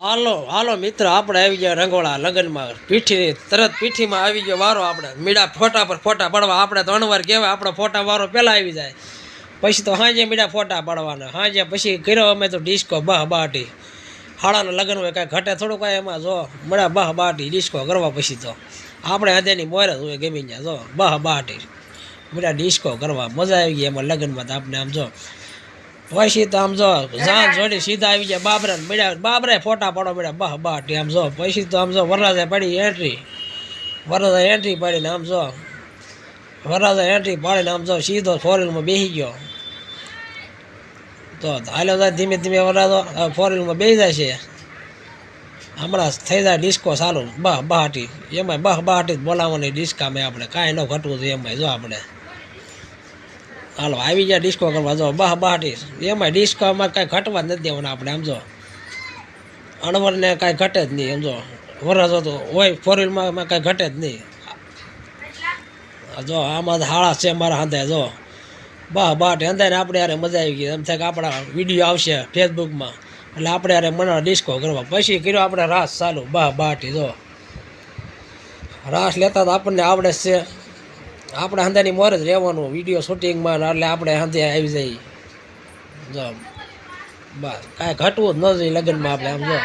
હાલો હાલો મિત્ર, આપણે આવી ગયા રંગોળા લગ્નમાં. પીઠી તરત પીઠીમાં આવી ગયો વારો. આપણે મીડા ફોટા પર ફોટા પડવા. આપણે તો અણવાર કહેવાય, આપણો ફોટા વારો પહેલાં આવી જાય. પછી તો હાજે મીડા ફોટા પડવાના. હાજે પછી કર્યો અમે તો ડિસ્કો બહ બાટી. હાળાના લગ્ન હોય કાંઈ ઘટે થોડું કાંઈ એમાં. જો મળ્યા બહ બાટી ડિસ્કો કરવા. પછી તો આપણે હાથેની મોર જ હોય ગમી ગયા. જો બહ બાટી મીડા ડિસ્કો કરવા. મજા આવી ગઈ એમાં લગ્નમાં. તો આપણે આમ જો પછી તો આમ જો જાન જોડી સીધા આવી ગયા બાબરા મળ્યા. બાબરા ફોટા પાડો મળ્યા બહ બાટી. આમ જો પછી તો આમ જો વરરાજા પડી એન્ટ્રી. વરરાજા એન્ટ્રી પાડીને આમ જો વરરાજા એન્ટ્રી પાડીને આમ જો સીધો ફોરવ્હીલમાં બેસી ગયો. તો હાલો જાય ધીમે ધીમે વરરાજો ફોરવ્હીલમાં બેસી જાય છે. હમણાં થઈ જાય ડિસ્કો ચાલુ બહ બહાટી. એમાંય બહ બહાટી જ બોલાવવાની ડિસ્કામાં. આપણે કાંઈ ન ઘટવું જોઈએ એમાંય. જો આપણે હાલો આવી ગયા ડિસ્કો કરવા. જો બહ બહાટી. એમાંય ડિસ્કોમાં કાંઈ ઘટવા જ નથી દેવાના આપણે. આમ જો અણવરને કાંઈ ઘટે જ નહીં. એમ જો વરરાજો તો હોય ફોરવ્હીલમાં કાંઈ ઘટે જ નહીં. જો આમાં હાળા છે મારા હાંધે. જો બહ બાટી અંધાને આપણે યારે મજા આવી ગઈ. એમ થાય કે આપણા વિડીયો આવશે ફેસબુકમાં, એટલે આપણે યારે મને ડિસ્કો કરવા. પછી કર્યો આપણે રાસ ચાલુ બહ બાટી. જો રાસ લેતા તો આપણને આવડે છે. આપણે હંધાની મોર જ રહેવાનું વિડીયો શૂટિંગમાં. એટલે આપણે હંધે આવી જઈએ. જો બસ કાંઈ ઘટવું જ ન જોઈએ લગ્નમાં આપણે. આમ જો